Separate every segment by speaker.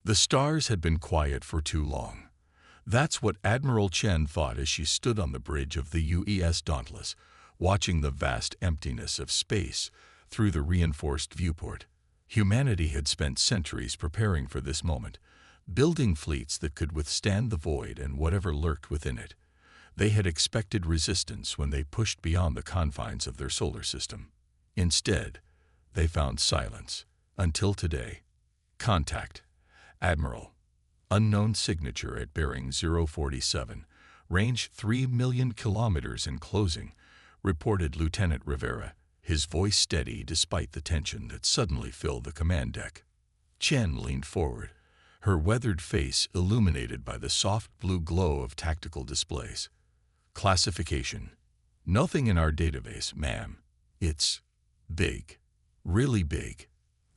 Speaker 1: The stars had been quiet for too long. That's what Admiral Chen thought as she stood on the bridge of the UES Dauntless, watching the vast emptiness of space through the reinforced viewport. Humanity had spent centuries preparing for this moment, building fleets that could withstand the void and whatever lurked within it. They had expected resistance when they pushed beyond the confines of their solar system. Instead, they found silence. Until today. Contact. Admiral. Unknown signature at bearing 047. Range 3 million kilometers in closing, reported Lieutenant Rivera, his voice steady despite the tension that suddenly filled the command deck. Chen leaned forward, her weathered face illuminated by the soft blue glow of tactical displays. Classification. Nothing in our database, ma'am. It's big. Really big.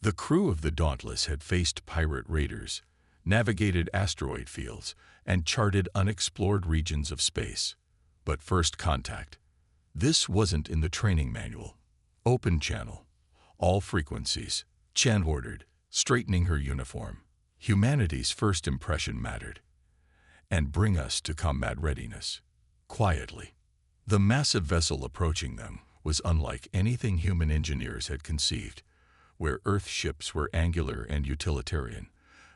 Speaker 1: The crew of the Dauntless had faced pirate raiders, navigated asteroid fields, and charted unexplored regions of space. But first contact. This wasn't in the training manual. Open channel. All frequencies. Chen ordered, straightening her uniform. Humanity's first impression mattered. And bring us to combat readiness. Quietly. The massive vessel approaching them was unlike anything human engineers had conceived. Where Earth ships were angular and utilitarian,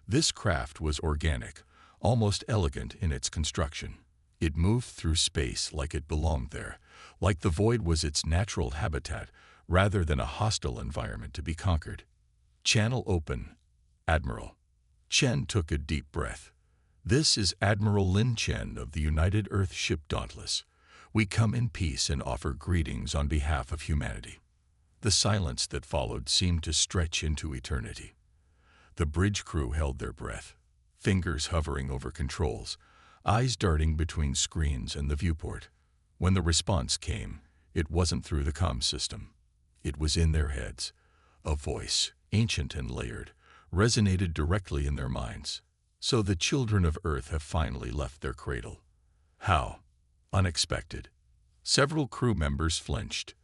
Speaker 1: this craft was organic, almost elegant in its construction. It moved through space like it belonged there, like the void was its natural habitat rather than a hostile environment to be conquered. Channel open. Admiral. Chen took a deep breath. This is Admiral Lin Chen of the United Earth Ship Dauntless. We come in peace and offer greetings on behalf of humanity. The silence that followed seemed to stretch into eternity. The bridge crew held their breath, fingers hovering over controls, eyes darting between screens and the viewport. When the response came, it wasn't through the comm system. It was in their heads. A voice, ancient and layered, resonated directly in their minds. So the children of Earth have finally left their cradle. How? Unexpected. Several crew members flinched.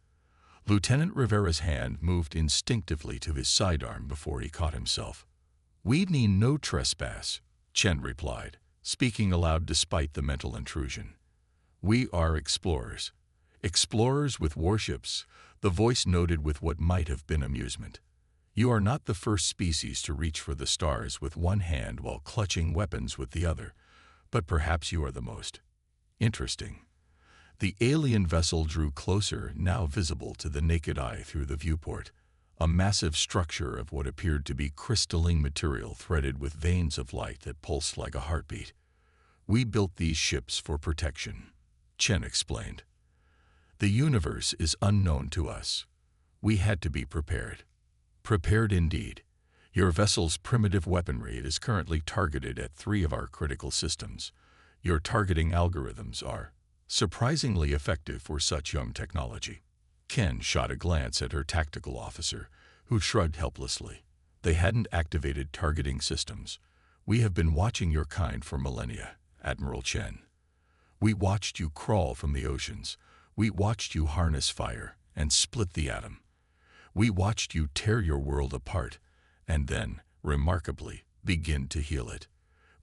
Speaker 1: Lieutenant Rivera's hand moved instinctively to his sidearm before he caught himself. "We mean no trespass," Chen replied, speaking aloud despite the mental intrusion. "We are explorers. Explorers with warships," the voice noted with what might have been amusement. "You are not the first species to reach for the stars with one hand while clutching weapons with the other, but perhaps you are the most interesting." The alien vessel drew closer, now visible to the naked eye through the viewport, a massive structure of what appeared to be crystalline material threaded with veins of light that pulsed like a heartbeat. "We built these ships for protection," Chen explained. "The universe is unknown to us. We had to be prepared." "Prepared indeed. Your vessel's primitive weaponry is currently targeted at 3 of our critical systems. Your targeting algorithms are surprisingly effective for such young technology." Ken shot a glance at her tactical officer, who shrugged helplessly. "They hadn't activated targeting systems. We have been watching your kind for millennia, Admiral Chen. We watched you crawl from the oceans. We watched you harness fire and split the atom. We watched you tear your world apart and then, remarkably, begin to heal it.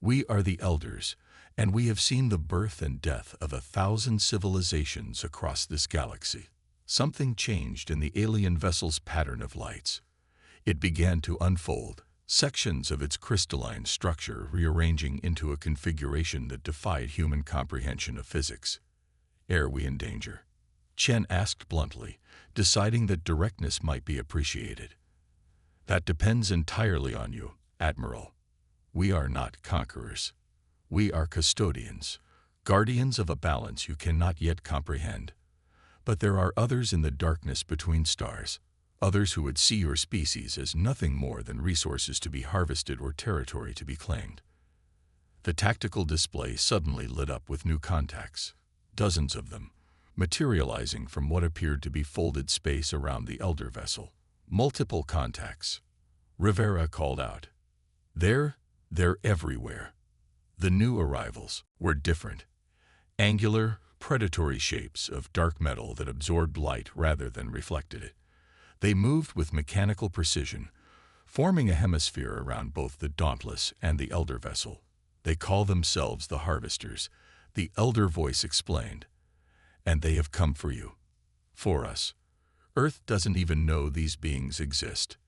Speaker 1: We are the elders, and we have seen the birth and death of 1,000 civilizations across this galaxy." Something changed in the alien vessel's pattern of lights. It began to unfold, sections of its crystalline structure rearranging into a configuration that defied human comprehension of physics. "Are we in danger?" Chen asked bluntly, deciding that directness might be appreciated. "That depends entirely on you, Admiral. We are not conquerors. We are custodians, guardians of a balance you cannot yet comprehend. But there are others in the darkness between stars, others who would see your species as nothing more than resources to be harvested or territory to be claimed." The tactical display suddenly lit up with new contacts, dozens of them, materializing from what appeared to be folded space around the elder vessel. Multiple contacts. Rivera called out. They're everywhere." The new arrivals were different. Angular, predatory shapes of dark metal that absorbed light rather than reflected it. They moved with mechanical precision, forming a hemisphere around both the Dauntless and the Elder vessel. They call themselves the Harvesters, the Elder voice explained. And they have come for you. For us. Earth doesn't even know these beings exist.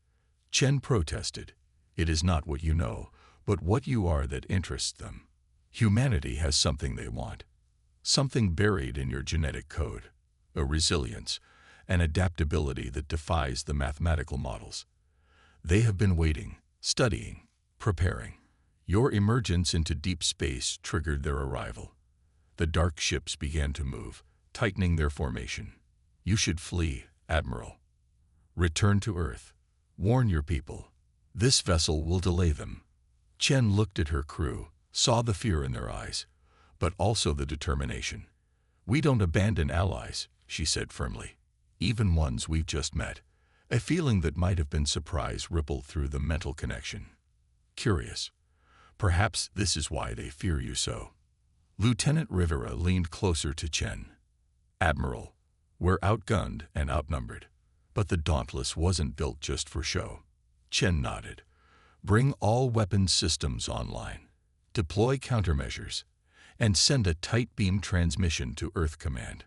Speaker 1: Chen protested. It is not what you know, but what you are that interests them. Humanity has something they want. Something buried in your genetic code. A resilience, an adaptability that defies the mathematical models. They have been waiting, studying, preparing. Your emergence into deep space triggered their arrival. The dark ships began to move, tightening their formation. You should flee, Admiral. Return to Earth. Warn your people. This vessel will delay them. Chen looked at her crew, saw the fear in their eyes, but also the determination. We don't abandon allies, she said firmly. Even ones we've just met. A feeling that might have been surprise rippled through the mental connection. Curious. Perhaps this is why they fear you so. Lieutenant Rivera leaned closer to Chen. Admiral, we're outgunned and outnumbered. But the Dauntless wasn't built just for show. Chen nodded. Bring all weapons systems online. Deploy countermeasures. And send a tight beam transmission to Earth Command.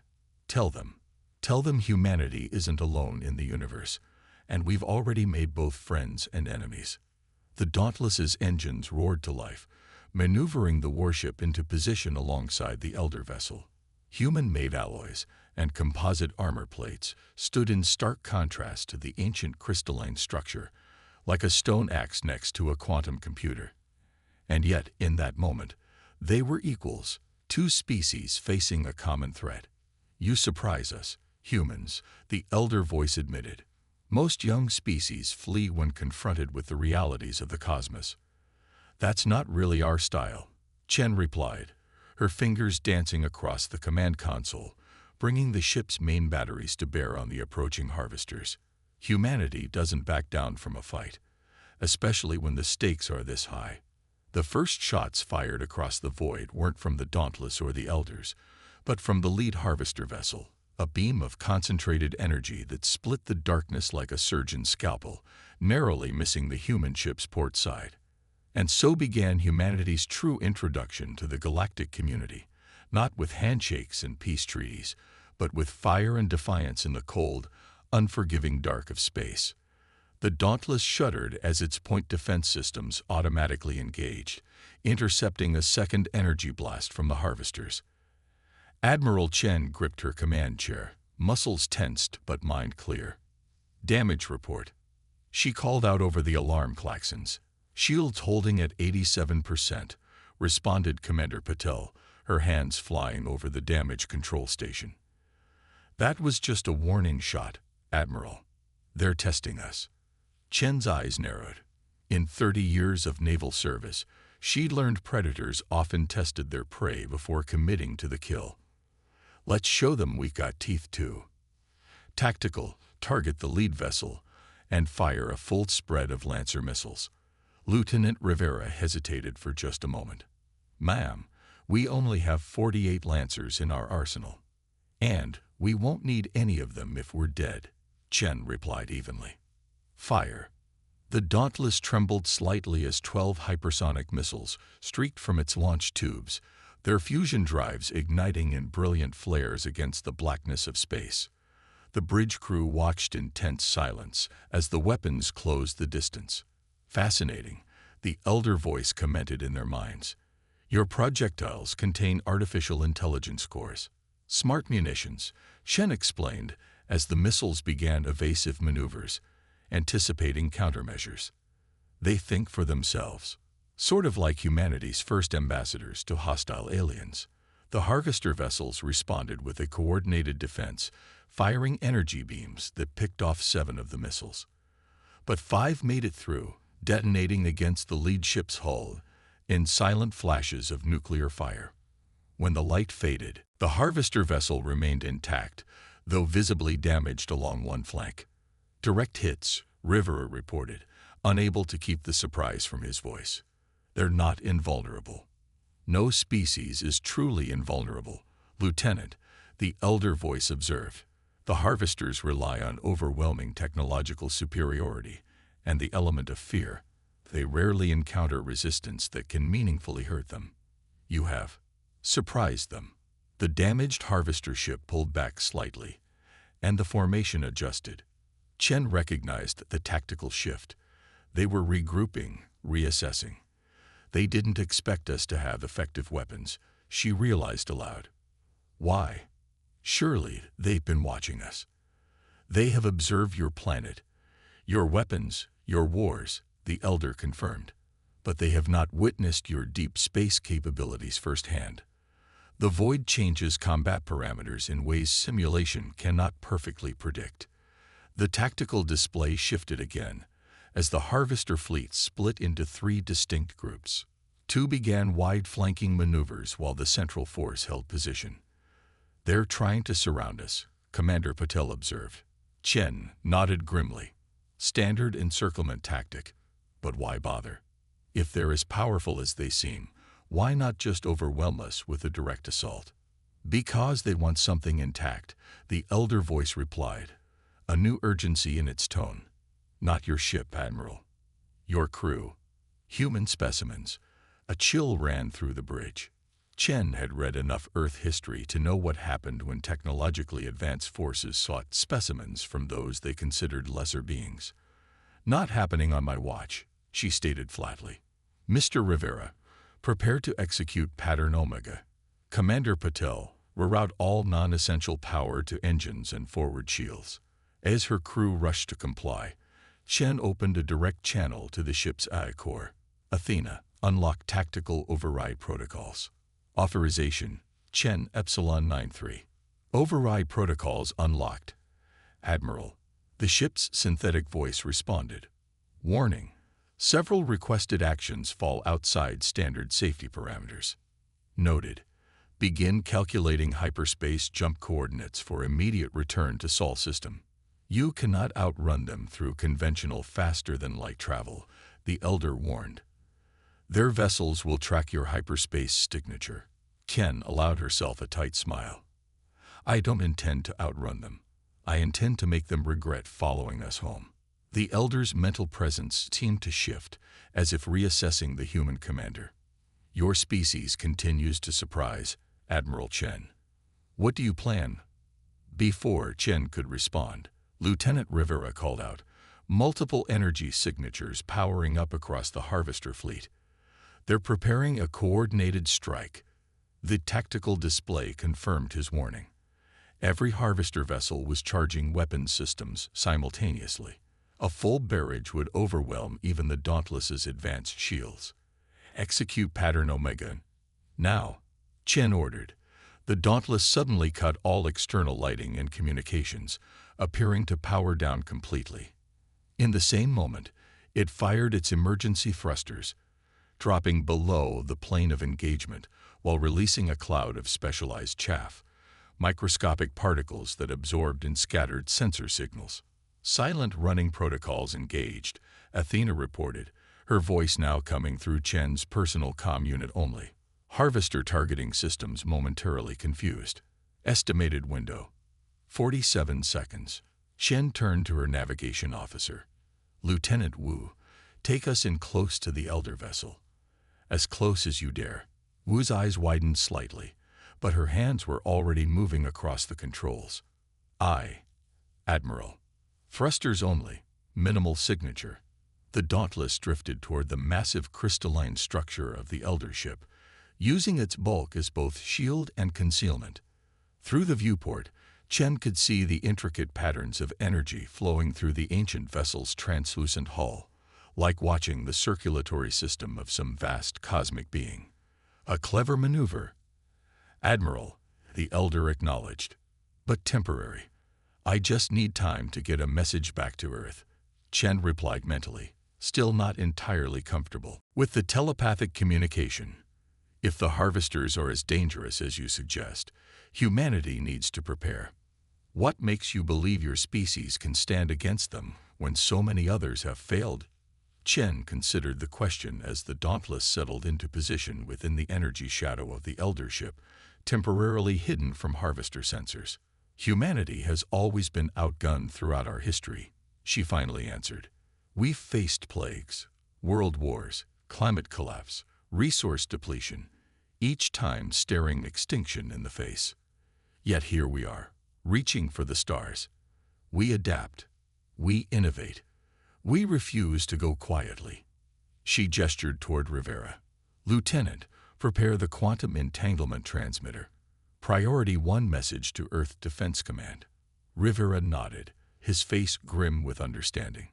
Speaker 1: Tell them humanity isn't alone in the universe, and we've already made both friends and enemies. The Dauntless's engines roared to life, maneuvering the warship into position alongside the Elder vessel. Human-made alloys and composite armor plates stood in stark contrast to the ancient crystalline structure, like a stone axe next to a quantum computer. And yet, in that moment, they were equals, two species facing a common threat. You surprise us, humans, the Elder voice admitted. Most young species flee when confronted with the realities of the cosmos. That's not really our style, Chen replied, her fingers dancing across the command console, bringing the ship's main batteries to bear on the approaching harvesters. Humanity doesn't back down from a fight, especially when the stakes are this high. The first shots fired across the void weren't from the Dauntless or the Elders, but from the lead harvester vessel, a beam of concentrated energy that split the darkness like a surgeon's scalpel, narrowly missing the human ship's port side. And so began humanity's true introduction to the galactic community, not with handshakes and peace treaties, but with fire and defiance in the cold, unforgiving dark of space. The Dauntless shuddered as its point defense systems automatically engaged, intercepting a second energy blast from the harvesters. Admiral Chen gripped her command chair, muscles tensed but mind clear. Damage report. She called out over the alarm klaxons. Shields holding at 87%, responded Commander Patel, her hands flying over the damage control station. That was just a warning shot, Admiral. They're testing us. Chen's eyes narrowed. In 30 years of naval service, she'd learned predators often tested their prey before committing to the kill. Let's show them we've got teeth too. Tactical, target the lead vessel, and fire a full spread of Lancer missiles. Lieutenant Rivera hesitated for just a moment. Ma'am, we only have 48 Lancers in our arsenal. And we won't need any of them if we're dead, Chen replied evenly. Fire. The Dauntless trembled slightly as 12 hypersonic missiles streaked from its launch tubes, their fusion drives igniting in brilliant flares against the blackness of space. The bridge crew watched in tense silence as the weapons closed the distance. Fascinating, the Elder voice commented in their minds. Your projectiles contain artificial intelligence cores. Smart munitions, Chen explained as the missiles began evasive maneuvers, anticipating countermeasures. They think for themselves. Sort of like humanity's first ambassadors to hostile aliens. The harvester vessels responded with a coordinated defense, firing energy beams that picked off 7 of the missiles. But 5 made it through, detonating against the lead ship's hull in silent flashes of nuclear fire. When the light faded, the harvester vessel remained intact, though visibly damaged along one flank. Direct hits, Rivera reported, unable to keep the surprise from his voice. They're not invulnerable. No species is truly invulnerable, Lieutenant, the Elder voice observed. The harvesters rely on overwhelming technological superiority, and the element of fear, they rarely encounter resistance that can meaningfully hurt them. You have surprised them. The damaged harvester ship pulled back slightly, and the formation adjusted. Chen recognized the tactical shift. They were regrouping, reassessing. They didn't expect us to have effective weapons, she realized aloud. Why? Surely they've been watching us. They have observed your planet, your weapons, your wars, the Elder confirmed. But they have not witnessed your deep space capabilities firsthand. The void changes combat parameters in ways simulation cannot perfectly predict. The tactical display shifted again, as the harvester fleet split into 3 distinct groups. 2 began wide flanking maneuvers while the central force held position. "They're trying to surround us," Commander Patel observed. Chen nodded grimly. Standard encirclement tactic, but why bother? If they're as powerful as they seem, why not just overwhelm us with a direct assault? "Because they want something intact," the Elder voice replied, a new urgency in its tone. "Not your ship, Admiral. Your crew. Human specimens." A chill ran through the bridge. Chen had read enough Earth history to know what happened when technologically advanced forces sought specimens from those they considered lesser beings. "Not happening on my watch," she stated flatly. "Mr. Rivera, prepare to execute Pattern Omega. Commander Patel, reroute all non-essential power to engines and forward shields." As her crew rushed to comply, Chen opened a direct channel to the ship's AI core. "Athena, unlock tactical override protocols." Authorization, Chen Epsilon 93. "Override protocols unlocked." "Admiral," the ship's synthetic voice responded. "Warning. Several requested actions fall outside standard safety parameters." "Noted. Begin calculating hyperspace jump coordinates for immediate return to Sol system." "You cannot outrun them through conventional faster-than-light travel," the Elder warned. "Their vessels will track your hyperspace signature." Chen allowed herself a tight smile. "I don't intend to outrun them. I intend to make them regret following us home." The Elder's mental presence seemed to shift, as if reassessing the human commander. "Your species continues to surprise, Admiral Chen. What do you plan?" Before Chen could respond, Lieutenant Rivera called out, multiple energy signatures powering up across the harvester fleet. "They're preparing a coordinated strike." The tactical display confirmed his warning. Every harvester vessel was charging weapons systems simultaneously. A full barrage would overwhelm even the Dauntless's advanced shields. "Execute Pattern Omega. Now," Chen ordered. The Dauntless suddenly cut all external lighting and communications, appearing to power down completely. In the same moment, it fired its emergency thrusters, dropping below the plane of engagement while releasing a cloud of specialized chaff, microscopic particles that absorbed and scattered sensor signals. "Silent running protocols engaged," Athena reported, her voice now coming through Chen's personal comm unit only. Harvester targeting systems momentarily confused. Estimated window, 47 seconds. Chen turned to her navigation officer. "Lieutenant Wu, take us in close to the Elder vessel." "As close as you dare." Wu's eyes widened slightly, but her hands were already moving across the controls. "Aye, Admiral." "Thrusters only, minimal signature." The Dauntless drifted toward the massive crystalline structure of the Elder ship, using its bulk as both shield and concealment. Through the viewport, Chen could see the intricate patterns of energy flowing through the ancient vessel's translucent hull, like watching the circulatory system of some vast cosmic being. "A clever maneuver, Admiral," the Elder acknowledged. "But temporary. I just need time to get a message back to Earth," Chen replied mentally, still not entirely comfortable with the telepathic communication. "If the harvesters are as dangerous as you suggest, humanity needs to prepare. What makes you believe your species can stand against them when so many others have failed?" Chen considered the question as the Dauntless settled into position within the energy shadow of the Elder ship, temporarily hidden from harvester sensors. "Humanity has always been outgunned throughout our history," she finally answered. We've faced plagues, world wars, climate collapse, resource depletion, each time staring extinction in the face. Yet here we are, reaching for the stars. We adapt. We innovate. We refuse to go quietly. She gestured toward Rivera. Lieutenant, prepare the quantum entanglement transmitter. Priority 1 message to Earth Defense Command. Rivera nodded, his face grim with understanding.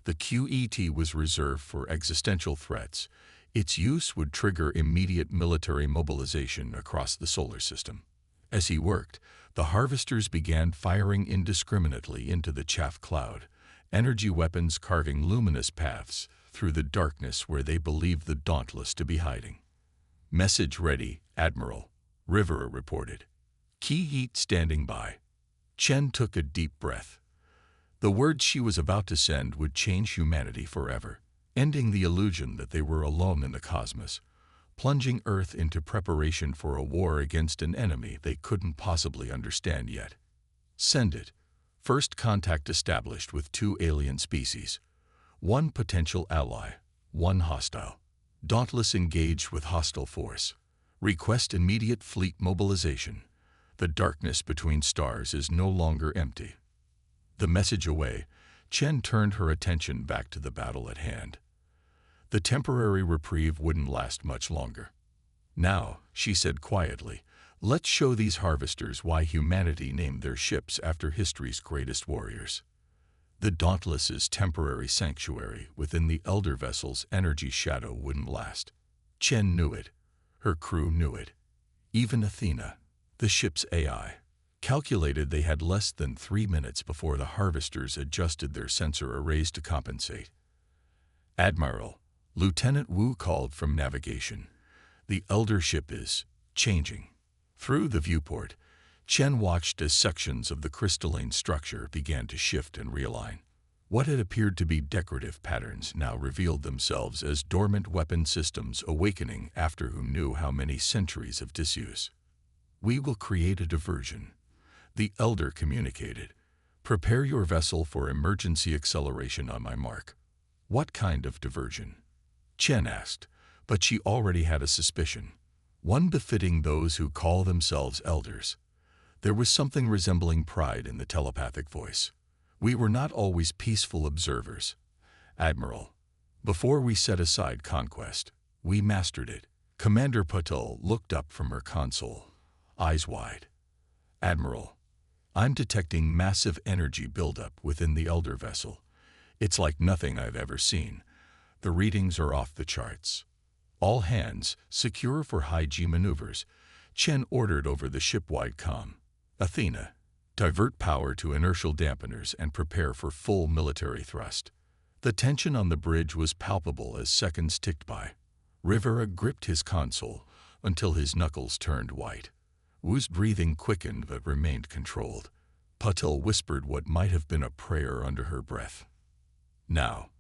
Speaker 1: The QET was reserved for existential threats. Its use would trigger immediate military mobilization across the solar system. As he worked, the harvesters began firing indiscriminately into the chaff cloud, energy weapons carving luminous paths through the darkness where they believed the Dauntless to be hiding. Message ready, Admiral, Rivera reported. Key heat standing by. Chen took a deep breath. The words she was about to send would change humanity forever, ending the illusion that they were alone in the cosmos, plunging Earth into preparation for a war against an enemy they couldn't possibly understand yet. Send it. First contact established with 2 alien species. 1 potential ally, 1 hostile. Dauntless engaged with hostile force. Request immediate fleet mobilization. The darkness between stars is no longer empty. The message away, Chen turned her attention back to the battle at hand. The temporary reprieve wouldn't last much longer. Now, she said quietly, let's show these harvesters why humanity named their ships after history's greatest warriors. The Dauntless's temporary sanctuary within the Elder vessel's energy shadow wouldn't last. Chen knew it. Her crew knew it. Even Athena, the ship's AI, calculated they had less than 3 minutes before the harvesters adjusted their sensor arrays to compensate. Admiral, Lieutenant Wu called from navigation. The Elder ship is changing. Through the viewport, Chen watched as sections of the crystalline structure began to shift and realign. What had appeared to be decorative patterns now revealed themselves as dormant weapon systems awakening after who knew how many centuries of disuse. We will create a diversion. The Elder communicated. Prepare your vessel for emergency acceleration on my mark. What kind of diversion? Chen asked, but she already had a suspicion. One befitting those who call themselves Elders. There was something resembling pride in the telepathic voice. We were not always peaceful observers. Admiral, before we set aside conquest, we mastered it. Commander Patel looked up from her console, eyes wide. Admiral, I'm detecting massive energy buildup within the Elder vessel. It's like nothing I've ever seen. The readings are off the charts. All hands, secure for high-G maneuvers, Chen ordered over the ship-wide comm. Athena, divert power to inertial dampeners and prepare for full military thrust. The tension on the bridge was palpable as seconds ticked by. Rivera gripped his console until his knuckles turned white. Wu's breathing quickened but remained controlled. Patel whispered what might have been a prayer under her breath. Now,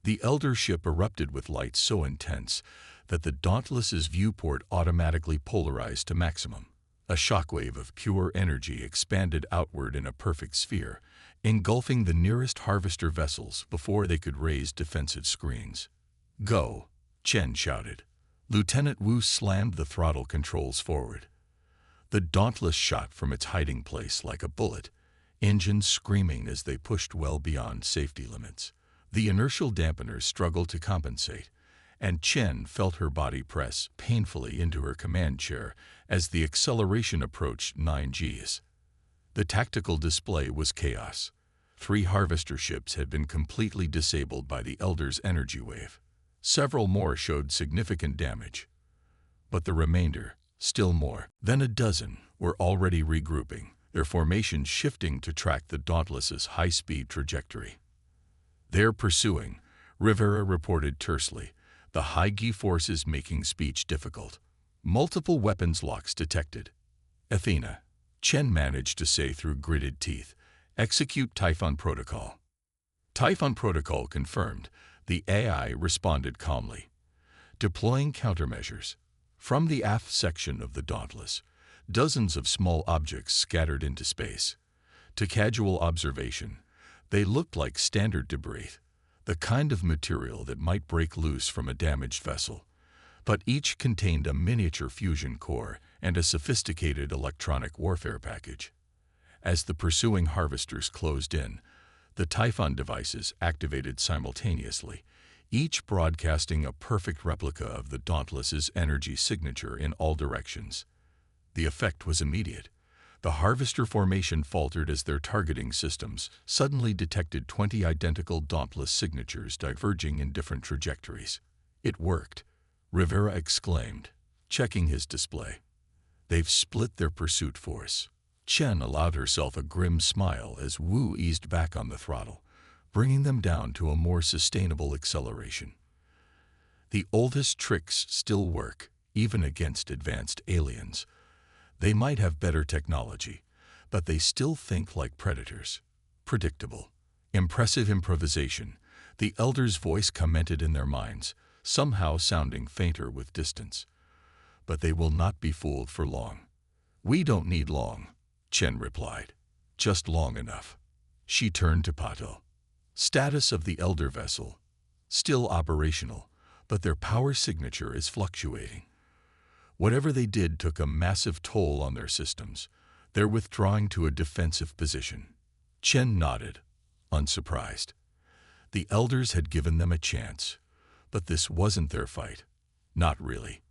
Speaker 1: the Elder ship erupted with light so intense that the Dauntless's viewport automatically polarized to maximum. A shockwave of pure energy expanded outward in a perfect sphere, engulfing the nearest harvester vessels before they could raise defensive screens. Go, Chen shouted. Lieutenant Wu slammed the throttle controls forward. The Dauntless shot from its hiding place like a bullet, engines screaming as they pushed well beyond safety limits. The inertial dampeners struggled to compensate, and Chen felt her body press painfully into her command chair as the acceleration approached 9 Gs. The tactical display was chaos. 3 harvester ships had been completely disabled by the Elder's energy wave. Several more showed significant damage. But the remainder, still more than a dozen, were already regrouping, their formations shifting to track the Dauntless's high-speed trajectory. They're pursuing, Rivera reported tersely, the high-G forces making speech difficult. Multiple weapons locks detected. Athena, Chen managed to say through gritted teeth, execute Typhon Protocol. Typhon Protocol confirmed. The AI responded calmly. Deploying countermeasures. From the aft section of the Dauntless, dozens of small objects scattered into space. To casual observation, they looked like standard debris. the kind of material that might break loose from a damaged vessel, but each contained a miniature fusion core and a sophisticated electronic warfare package. As the pursuing harvesters closed in, the Typhon devices activated simultaneously, each broadcasting a perfect replica of the Dauntless's energy signature in all directions. The effect was immediate. The harvester formation faltered as their targeting systems suddenly detected 20 identical Dauntless signatures diverging in different trajectories. It worked, Rivera exclaimed, checking his display. They've split their pursuit force. Chen allowed herself a grim smile as Wu eased back on the throttle, bringing them down to a more sustainable acceleration. The oldest tricks still work, even against advanced aliens. They might have better technology, but they still think like predators. Predictable. Impressive improvisation, the elder's voice commented in their minds, somehow sounding fainter with distance. But they will not be fooled for long. We don't need long, Chen replied. Just long enough. She turned to Pato. Status of the elder vessel. Still operational, but their power signature is fluctuating. Whatever they did took a massive toll on their systems. They're withdrawing to a defensive position. Chen nodded, unsurprised. The elders had given them a chance, but this wasn't their fight. Not really.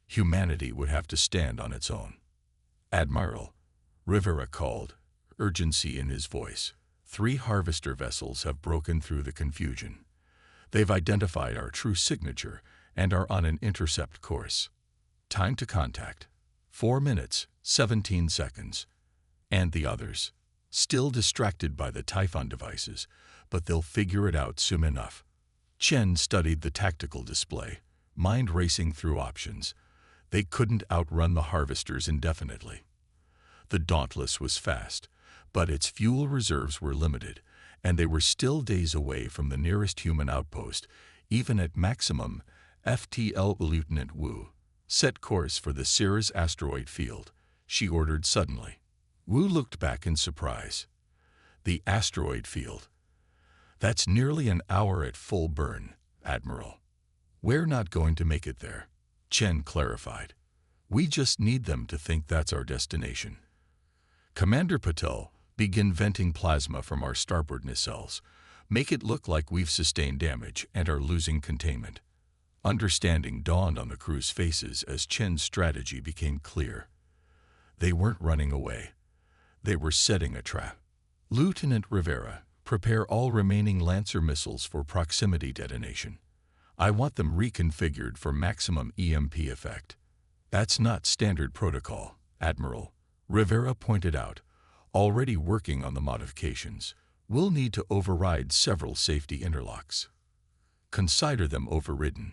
Speaker 1: Humanity would have to stand on its own. Admiral, Rivera called, urgency in his voice. 3 harvester vessels have broken through the confusion. They've identified our true signature and are on an intercept course. Time to contact. 4 minutes, 17 seconds. And the others, still distracted by the Typhon devices, but they'll figure it out soon enough. Chen studied the tactical display, mind racing through options. They couldn't outrun the harvesters indefinitely. The Dauntless was fast, but its fuel reserves were limited, and they were still days away from the nearest human outpost, even at maximum. FTL Lieutenant Wu, set course for the Cirrus asteroid field, she ordered suddenly. Wu looked back in surprise. The asteroid field. That's nearly an hour at full burn, Admiral. We're not going to make it there, Chen clarified. We just need them to think that's our destination. Commander Patel, begin venting plasma from our starboard nacelles. Make it look like we've sustained damage and are losing containment. Understanding dawned on the crew's faces as Chen's strategy became clear. They weren't running away. They were setting a trap. Lieutenant Rivera, prepare all remaining Lancer missiles for proximity detonation. I want them reconfigured for maximum EMP effect. That's not standard protocol, Admiral, Rivera pointed out. Already working on the modifications. We'll need to override several safety interlocks. Consider them overridden.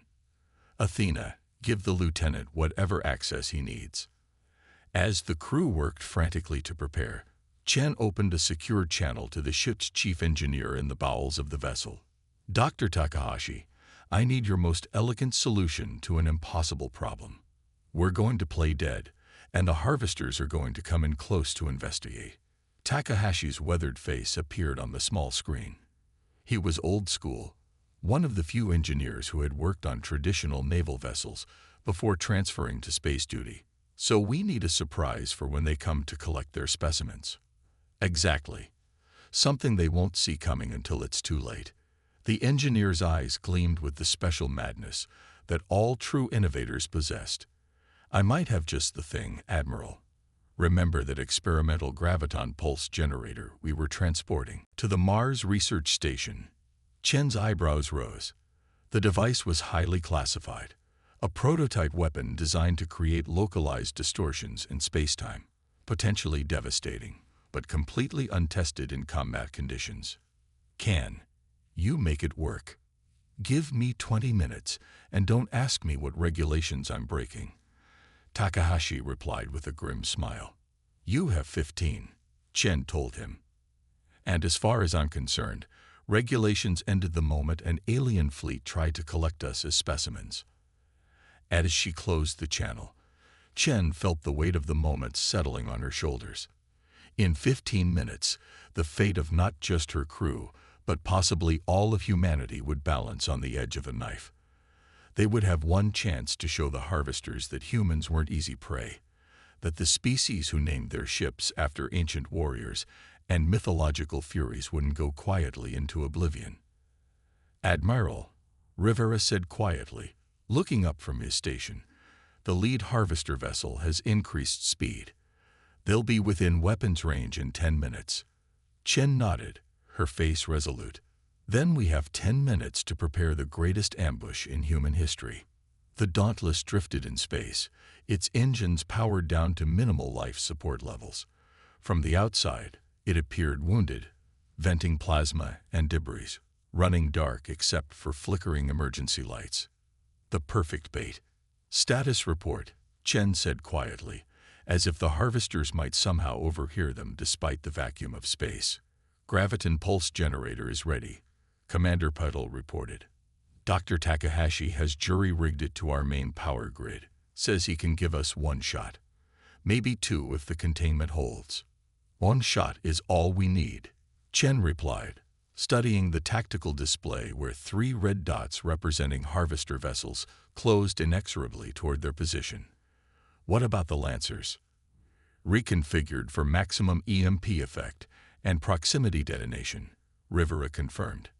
Speaker 1: Athena, give the lieutenant whatever access he needs. As the crew worked frantically to prepare, Chen opened a secure channel to the ship's chief engineer in the bowels of the vessel. Dr. Takahashi, I need your most elegant solution to an impossible problem. We're going to play dead, and the harvesters are going to come in close to investigate. Takahashi's weathered face appeared on the small screen. He was old school, one of the few engineers who had worked on traditional naval vessels before transferring to space duty. So we need a surprise for when they come to collect their specimens. Exactly. Something they won't see coming until it's too late. The engineer's eyes gleamed with the special madness that all true innovators possessed. I might have just the thing, Admiral. Remember that experimental graviton pulse generator we were transporting to the Mars Research Station? Chen's eyebrows rose. The device was highly classified. A prototype weapon designed to create localized distortions in spacetime. Potentially devastating, but completely untested in combat conditions. Can you make it work? Give me 20 minutes, and don't ask me what regulations I'm breaking. Takahashi replied with a grim smile. You have 15, Chen told him. And as far as I'm concerned, regulations ended the moment an alien fleet tried to collect us as specimens. As she closed the channel, Chen felt the weight of the moment settling on her shoulders. In 15 minutes, the fate of not just her crew, but possibly all of humanity would balance on the edge of a knife. They would have one chance to show the harvesters that humans weren't easy prey, that the species who named their ships after ancient warriors and mythological furies wouldn't go quietly into oblivion. "Admiral," Rivera said quietly, looking up from his station, "the lead harvester vessel has increased speed. They'll be within weapons range in 10 minutes. Chen nodded, her face resolute. "Then we have 10 minutes to prepare the greatest ambush in human history." The Dauntless drifted in space, its engines powered down to minimal life support levels. From the outside, it appeared wounded, venting plasma and debris, running dark except for flickering emergency lights. "The perfect bait." "Status report," Chen said quietly, as if the harvesters might somehow overhear them despite the vacuum of space. "Graviton pulse generator is ready," Commander Puddle reported. "Dr. Takahashi has jury-rigged it to our main power grid. Says he can give us one shot. Maybe two if the containment holds." "One shot is all we need," Chen replied, studying the tactical display where 3 red dots representing harvester vessels closed inexorably toward their position. "What about the Lancers?" "Reconfigured for maximum EMP effect and proximity detonation," Rivera confirmed.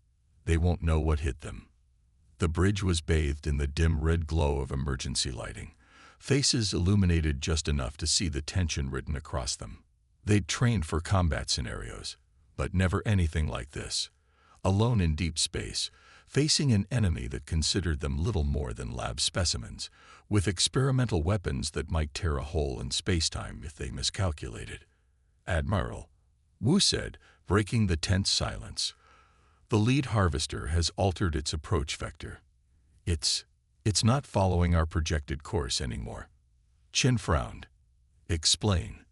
Speaker 1: "They won't know what hit them." The bridge was bathed in the dim red glow of emergency lighting, faces illuminated just enough to see the tension written across them. They'd trained for combat scenarios, but never anything like this. Alone in deep space, facing an enemy that considered them little more than lab specimens, with experimental weapons that might tear a hole in spacetime if they miscalculated. "Admiral," Wu said, breaking the tense silence, "the lead harvester has altered its approach vector. It's not following our projected course anymore." Chen frowned. "Explain."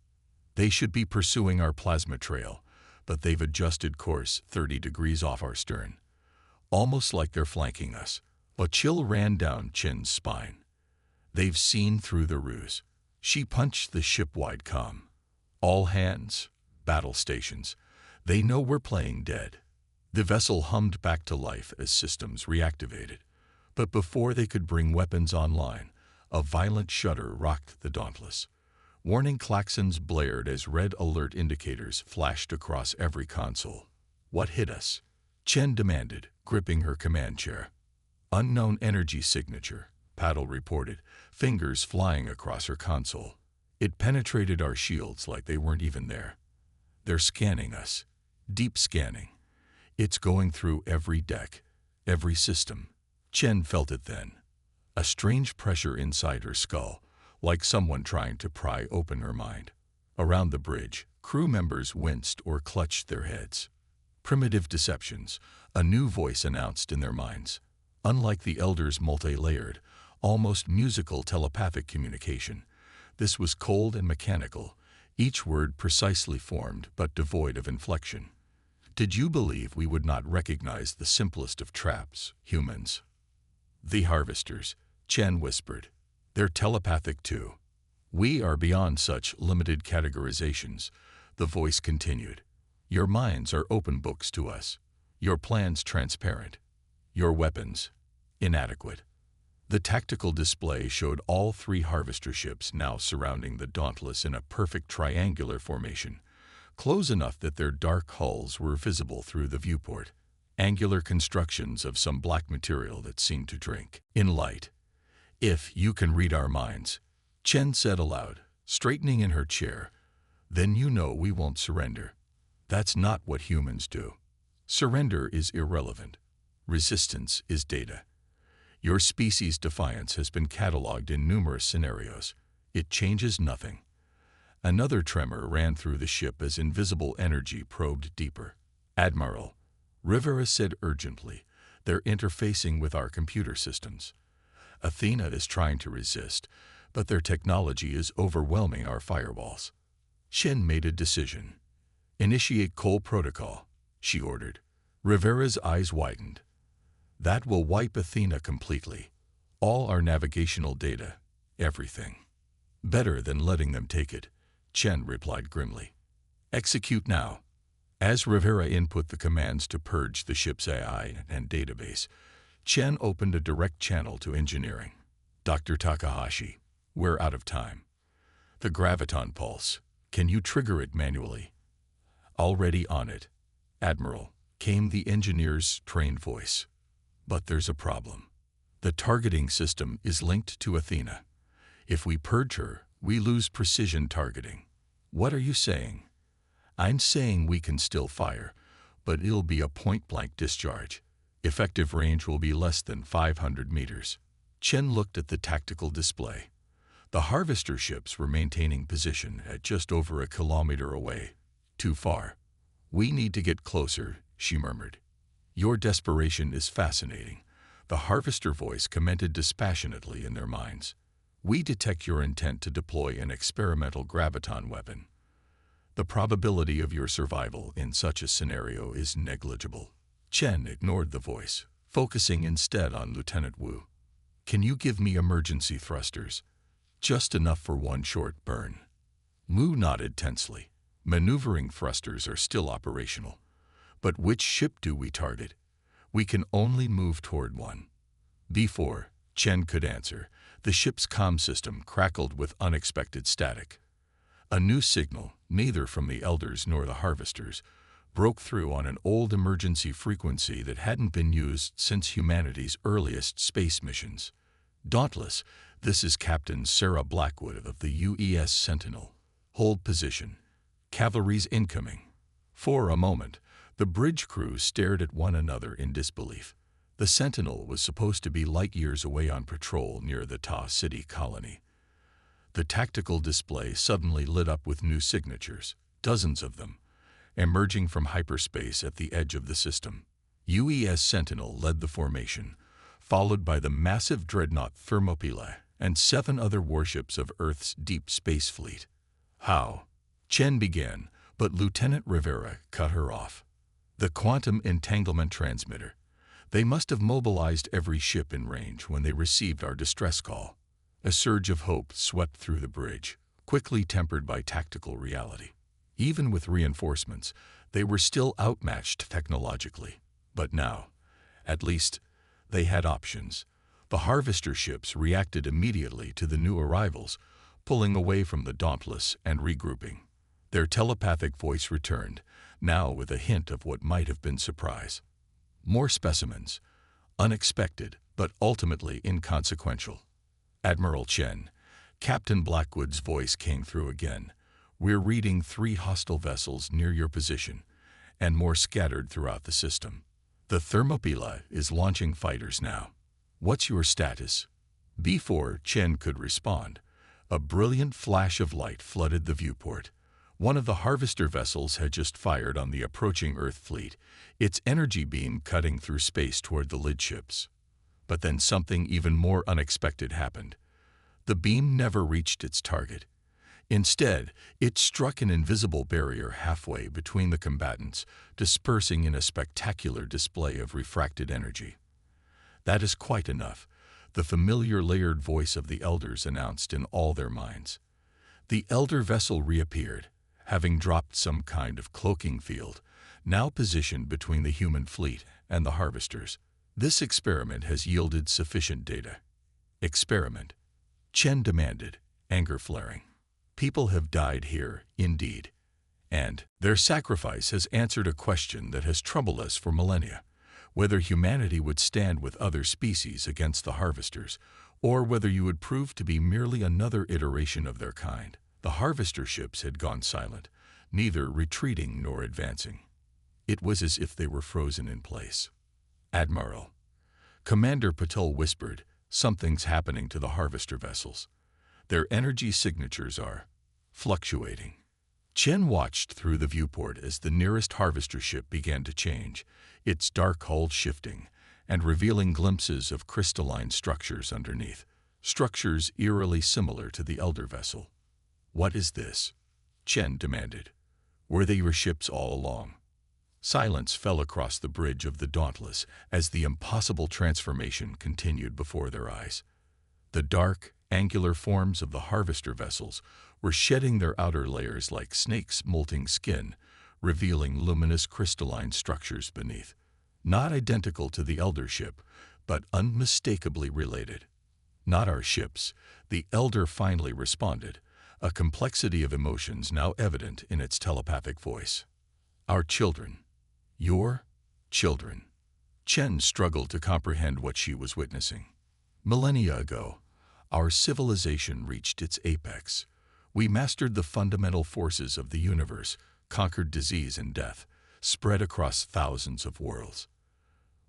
Speaker 1: "They should be pursuing our plasma trail, but they've adjusted course 30 degrees off our stern. Almost like they're flanking us." A chill ran down Chen's spine. "They've seen through the ruse." She punched the ship-wide comm. "All hands, battle stations. They know we're playing dead." The vessel hummed back to life as systems reactivated. But before they could bring weapons online, a violent shudder rocked the Dauntless. Warning klaxons blared as red alert indicators flashed across every console. "What hit us?" Chen demanded, gripping her command chair. "Unknown energy signature," Paddle reported, fingers flying across her console. "It penetrated our shields like they weren't even there. They're scanning us. Deep scanning. It's going through every deck, every system." Chen felt it then. A strange pressure inside her skull, like someone trying to pry open her mind. Around the bridge, crew members winced or clutched their heads. "Primitive deceptions," a new voice announced in their minds. Unlike the Elder's multi-layered, almost musical telepathic communication, this was cold and mechanical, each word precisely formed but devoid of inflection. "Did you believe we would not recognize the simplest of traps, humans?" "The harvesters," Chen whispered. "They're telepathic too." "We are beyond such limited categorizations," the voice continued. "Your minds are open books to us. Your plans transparent. Your weapons inadequate." The tactical display showed all 3 harvester ships now surrounding the Dauntless in a perfect triangular formation, close enough that their dark hulls were visible through the viewport, angular constructions of some black material that seemed to drink in light. "If you can read our minds," Chen said aloud, straightening in her chair, "then you know we won't surrender. That's not what humans do. Surrender is irrelevant. Resistance is data. Your species' defiance has been cataloged in numerous scenarios. It changes nothing." Another tremor ran through the ship as invisible energy probed deeper. "Admiral," Rivera said urgently, "they're interfacing with our computer systems. Athena is trying to resist, but their technology is overwhelming our firewalls." Chen made a decision. "Initiate Cole Protocol," she ordered. Rivera's eyes widened. "That will wipe Athena completely. All our navigational data, everything." "Better than letting them take it," Chen replied grimly. "Execute now." As Rivera input the commands to purge the ship's AI and database, Chen opened a direct channel to engineering. Dr. Takahashi, we're out of time. The graviton pulse. Can you trigger it manually? Already on it, Admiral, came the engineer's trained voice. But there's a problem. The targeting system is linked to Athena. If we purge her, we lose precision targeting. What are you saying? I'm saying we can still fire, but it'll be a point-blank discharge. Effective range will be less than 500 meters. Chen looked at the tactical display. The harvester ships were maintaining position at just over a kilometer away. Too far. We need to get closer, she murmured. Your desperation is fascinating, the harvester voice commented dispassionately in their minds. We detect your intent to deploy an experimental graviton weapon. The probability of your survival in such a scenario is negligible. Chen ignored the voice, focusing instead on Lieutenant Wu. Can you give me emergency thrusters? Just enough for one short burn. Wu nodded tensely. Maneuvering thrusters are still operational. But which ship do we target? We can only move toward one. Before Chen could answer, the ship's comm system crackled with unexpected static. A new signal, neither from the Elders nor the Harvesters, broke through on an old emergency frequency that hadn't been used since humanity's earliest space missions. Dauntless, this is Captain Sarah Blackwood of the UES Sentinel. Hold position. Cavalry's incoming. For a moment, the bridge crew stared at one another in disbelief. The Sentinel was supposed to be light years away on patrol near the Ta City colony. The tactical display suddenly lit up with new signatures, dozens of them, emerging from hyperspace at the edge of the system. UES Sentinel led the formation, followed by the massive dreadnought Thermopylae and 7 other warships of Earth's deep space fleet. How? Chen began, but Lieutenant Rivera cut her off. The quantum entanglement transmitter. They must have mobilized every ship in range when they received our distress call. A surge of hope swept through the bridge, quickly tempered by tactical reality. Even with reinforcements, they were still outmatched technologically. But now, at least, they had options. The harvester ships reacted immediately to the new arrivals, pulling away from the Dauntless and regrouping. Their telepathic voice returned, now with a hint of what might have been surprise. More specimens, unexpected but ultimately inconsequential. Admiral Chen, Captain Blackwood's voice came through again. We're reading 3 hostile vessels near your position, and more scattered throughout the system. The Thermopylae is launching fighters now. What's your status? Before Chen could respond, a brilliant flash of light flooded the viewport. One of the harvester vessels had just fired on the approaching Earth fleet, its energy beam cutting through space toward the lid ships. But then something even more unexpected happened. The beam never reached its target. Instead, it struck an invisible barrier halfway between the combatants, dispersing in a spectacular display of refracted energy. That is quite enough, the familiar layered voice of the Elders announced in all their minds. The Elder vessel reappeared, having dropped some kind of cloaking field, now positioned between the human fleet and the harvesters. This experiment has yielded sufficient data. Experiment? Chen demanded, anger flaring. People have died here, indeed. And their sacrifice has answered a question that has troubled us for millennia, whether humanity would stand with other species against the harvesters, or whether you would prove to be merely another iteration of their kind. The harvester ships had gone silent, neither retreating nor advancing. It was as if they were frozen in place. Admiral, Commander Patel whispered, something's happening to the harvester vessels. Their energy signatures are fluctuating. Chen watched through the viewport as the nearest harvester ship began to change, its dark hull shifting and revealing glimpses of crystalline structures underneath, structures eerily similar to the Elder vessel. What is this? Chen demanded. Were they your ships all along? Silence fell across the bridge of the Dauntless as the impossible transformation continued before their eyes. The dark, angular forms of the harvester vessels were shedding their outer layers like snakes molting skin, revealing luminous crystalline structures beneath. Not identical to the Elder ship, but unmistakably related. Not our ships, the Elder finally responded, a complexity of emotions now evident in its telepathic voice. Our children. Your children. Chen struggled to comprehend what she was witnessing. Millennia ago, our civilization reached its apex. We mastered the fundamental forces of the universe, conquered disease and death, spread across thousands of worlds.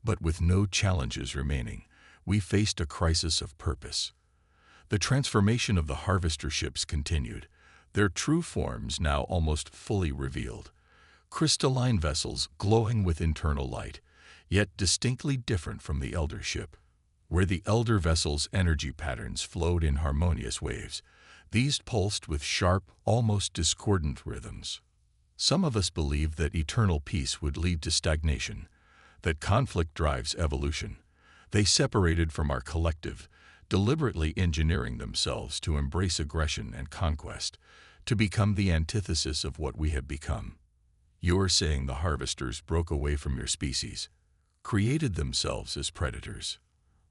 Speaker 1: But with no challenges remaining, we faced a crisis of purpose. The transformation of the harvester ships continued, their true forms now almost fully revealed. Crystalline vessels glowing with internal light, yet distinctly different from the Elder ship. Where the Elder vessel's energy patterns flowed in harmonious waves, these pulsed with sharp, almost discordant rhythms. Some of us believed that eternal peace would lead to stagnation, that conflict drives evolution. They separated from our collective, deliberately engineering themselves to embrace aggression and conquest, to become the antithesis of what we have become. You're saying the harvesters broke away from your species, created themselves as predators?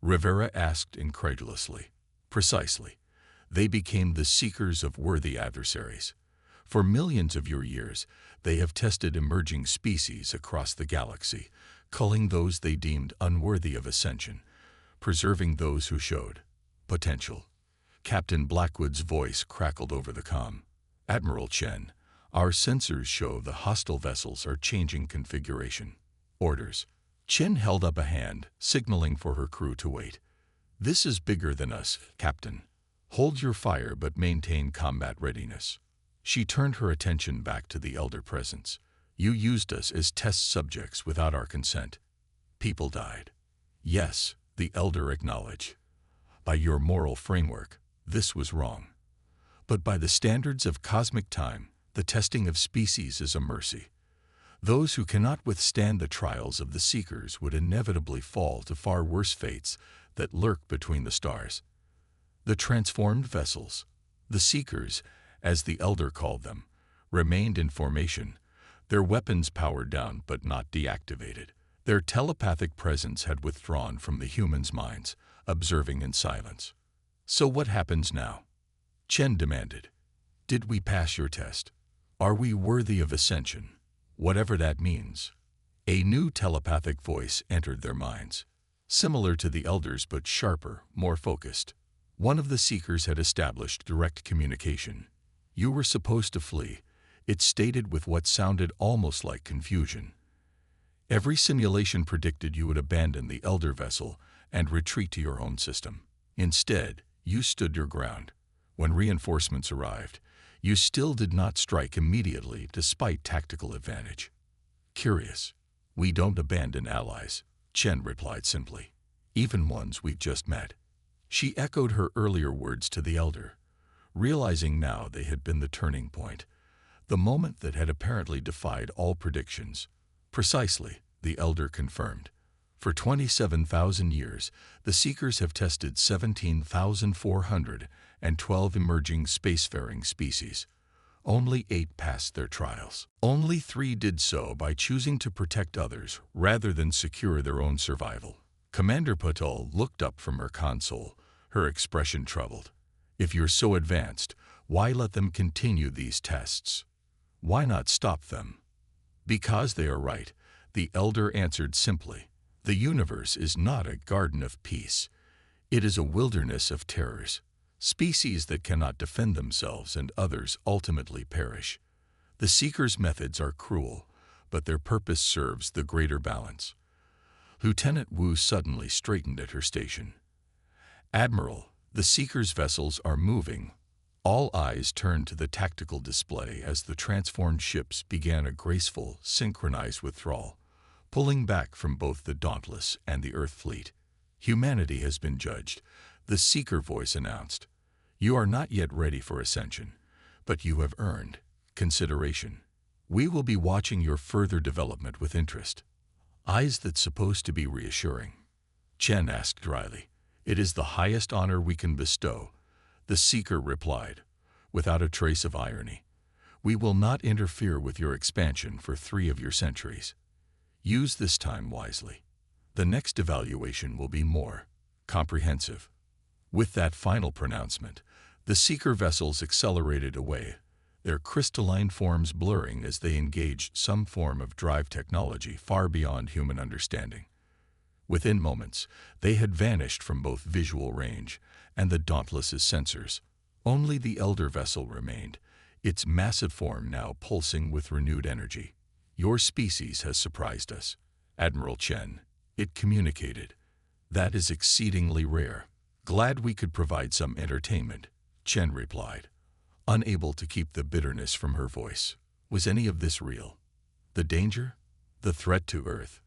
Speaker 1: Rivera asked incredulously. Precisely. They became the seekers of worthy adversaries. For millions of your years, they have tested emerging species across the galaxy, culling those they deemed unworthy of ascension, preserving those who showed potential. Captain Blackwood's voice crackled over the comm. Admiral Chen, our sensors show the hostile vessels are changing configuration. Orders. Chen held up a hand, signaling for her crew to wait. This is bigger than us, Captain. Hold your fire but maintain combat readiness. She turned her attention back to the Elder presence. You used us as test subjects without our consent. People died. Yes, the Elder acknowledged. By your moral framework, this was wrong. But by the standards of cosmic time, the testing of species is a mercy. Those who cannot withstand the trials of the Seekers would inevitably fall to far worse fates that lurk between the stars. The transformed vessels, the Seekers, as the Elder called them, remained in formation, their weapons powered down but not deactivated. Their telepathic presence had withdrawn from the humans' minds, observing in silence. So what happens now? Chen demanded. Did we pass your test? Are we worthy of ascension? Whatever that means. A new telepathic voice entered their minds, similar to the Elder's but sharper, more focused. One of the Seekers had established direct communication. You were supposed to flee, it stated with what sounded almost like confusion. Every simulation predicted you would abandon the Elder vessel and retreat to your own system. Instead, you stood your ground. When reinforcements arrived, you still did not strike immediately despite tactical advantage. Curious. We don't abandon allies, Chen replied simply. Even ones we've just met. She echoed her earlier words to the Elder, realizing now they had been the turning point, the moment that had apparently defied all predictions. Precisely, the Elder confirmed. For 27,000 years, the Seekers have tested 17,412 emerging spacefaring species. Only 8 passed their trials. Only 3 did so by choosing to protect others rather than secure their own survival. Commander Patel looked up from her console, her expression troubled. If you're so advanced, why let them continue these tests? Why not stop them? Because they are right, the Elder answered simply. The universe is not a garden of peace. It is a wilderness of terrors. Species that cannot defend themselves and others ultimately perish. The Seekers' methods are cruel, but their purpose serves the greater balance. Lieutenant Wu suddenly straightened at her station. Admiral, the Seekers' vessels are moving. All eyes turned to the tactical display as the transformed ships began a graceful, synchronized withdrawal, pulling back from both the Dauntless and the Earth fleet. Humanity has been judged, the Seeker voice announced. You are not yet ready for ascension, but you have earned consideration. We will be watching your further development with interest. Eyes that's supposed to be reassuring. Chen asked dryly. It is the highest honor we can bestow, the Seeker replied, without a trace of irony. We will not interfere with your expansion for 3 of your centuries. Use this time wisely. The next evaluation will be more comprehensive. With that final pronouncement, the seeker vessels accelerated away, their crystalline forms blurring as they engaged some form of drive technology far beyond human understanding. Within moments, they had vanished from both visual range and the Dauntless's sensors. Only the Elder vessel remained, its massive form now pulsing with renewed energy. Your species has surprised us, Admiral Chen, it communicated. That is exceedingly rare. Glad we could provide some entertainment, Chen replied, unable to keep the bitterness from her voice. Was any of this real? The danger? The threat to Earth?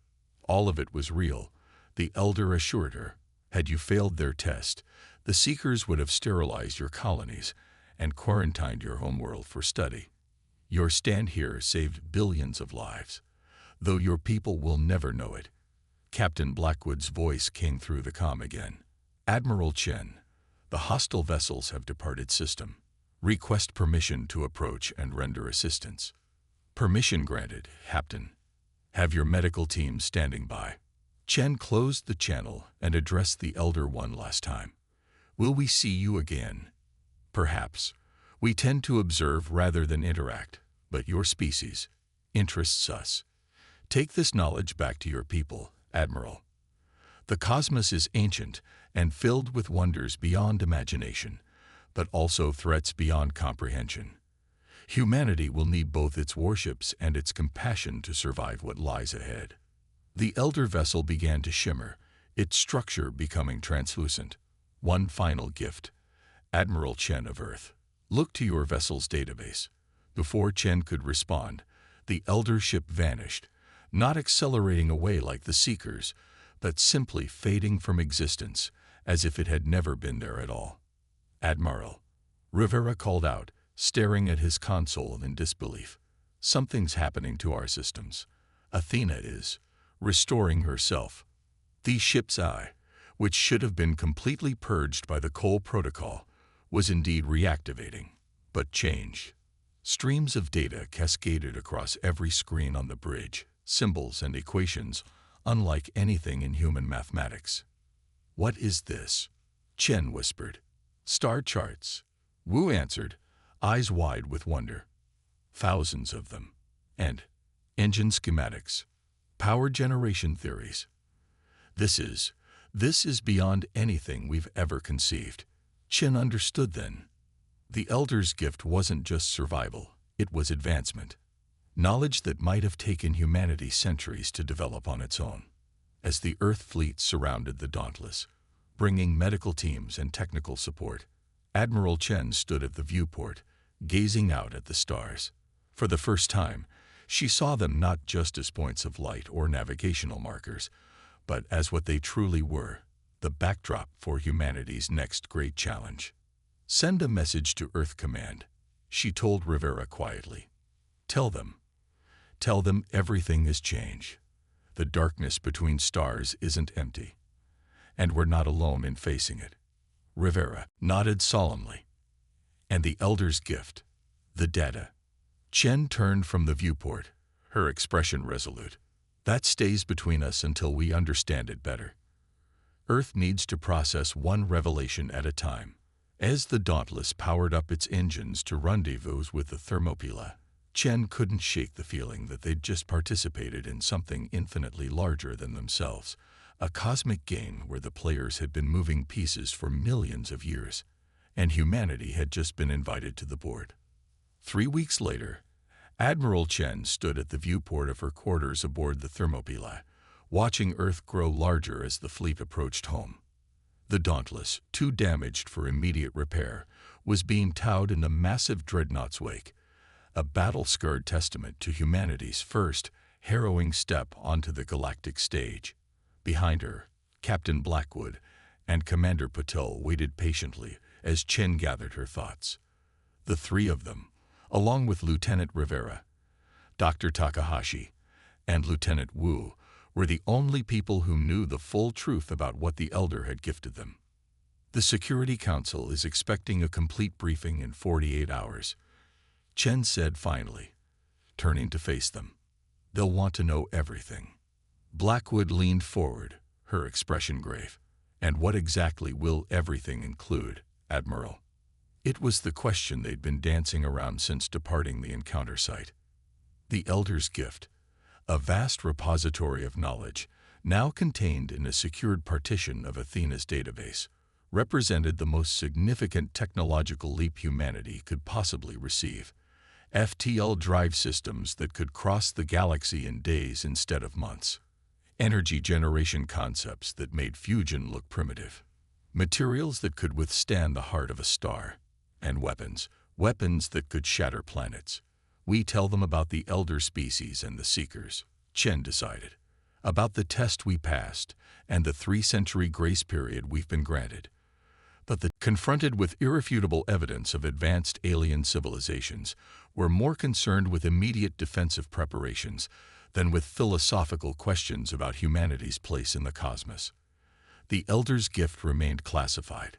Speaker 1: All of it was real, the Elder assured her. Had you failed their test, the Seekers would have sterilized your colonies and quarantined your homeworld for study. Your stand here saved billions of lives, though your people will never know it. Captain Blackwood's voice came through the comm again. Admiral Chen, the hostile vessels have departed system. Request permission to approach and render assistance. Permission granted, Captain. Have your medical team standing by. Chen closed the channel and addressed the Elder one last time. Will we see you again? Perhaps. We tend to observe rather than interact, but your species interests us. Take this knowledge back to your people, Admiral. The cosmos is ancient and filled with wonders beyond imagination, but also threats beyond comprehension. Humanity will need both its warships and its compassion to survive what lies ahead. The Elder vessel began to shimmer, its structure becoming translucent. One final gift. Admiral Chen of Earth, look to your vessel's database. Before Chen could respond, the Elder ship vanished, not accelerating away like the Seekers, but simply fading from existence, as if it had never been there at all. Admiral, Rivera called out, staring at his console in disbelief. Something's happening to our systems. Athena is restoring herself. The ship's eye, which should have been completely purged by the Cole Protocol, was indeed reactivating, but changed. Streams of data cascaded across every screen on the bridge, symbols and equations, unlike anything in human mathematics. What is this? Chen whispered. Star charts. Wu answered, eyes wide with wonder. Thousands of them. And engine schematics. Power generation theories. This is beyond anything we've ever conceived. Chen understood then. The Elder's gift wasn't just survival, it was advancement. Knowledge that might have taken humanity centuries to develop on its own. As the Earth fleet surrounded the Dauntless, bringing medical teams and technical support, Admiral Chen stood at the viewport, gazing out at the stars. For the first time, she saw them not just as points of light or navigational markers, but as what they truly were, the backdrop for humanity's next great challenge. Send a message to Earth Command, she told Rivera quietly. Tell them everything has changed. The darkness between stars isn't empty, and we're not alone in facing it. Rivera nodded solemnly. And the Elder's gift, the data. Chen turned from the viewport, her expression resolute. That stays between us until we understand it better. Earth needs to process one revelation at a time. As the Dauntless powered up its engines to rendezvous with the Thermopylae, Chen couldn't shake the feeling that they'd just participated in something infinitely larger than themselves, a cosmic game where the players had been moving pieces for millions of years, and humanity had just been invited to the board. 3 weeks later, Admiral Chen stood at the viewport of her quarters aboard the Thermopylae, watching Earth grow larger as the fleet approached home. The Dauntless, too damaged for immediate repair, was being towed in the massive dreadnought's wake, a battle-scarred testament to humanity's first, harrowing step onto the galactic stage. Behind her, Captain Blackwood and Commander Patel waited patiently as Chen gathered her thoughts. The 3 of them, along with Lieutenant Rivera, Dr. Takahashi, and Lieutenant Wu, were the only people who knew the full truth about what the Elder had gifted them. The Security Council is expecting a complete briefing in 48 hours, Chen said finally, turning to face them. They'll want to know everything. Blackwood leaned forward, her expression grave. And what exactly will everything include, Admiral? It was the question they'd been dancing around since departing the encounter site. The Elder's Gift, a vast repository of knowledge, now contained in a secured partition of Athena's database, represented the most significant technological leap humanity could possibly receive. FTL drive systems that could cross the galaxy in days instead of months. Energy generation concepts that made fusion look primitive. Materials that could withstand the heart of a star. And weapons that could shatter planets. We tell them about the elder species and the Seekers, Chen decided. About the test we passed and the 3-century grace period we've been granted. But confronted with irrefutable evidence of advanced alien civilizations, were more concerned with immediate defensive preparations than with philosophical questions about humanity's place in the cosmos. The Elder's Gift remained classified,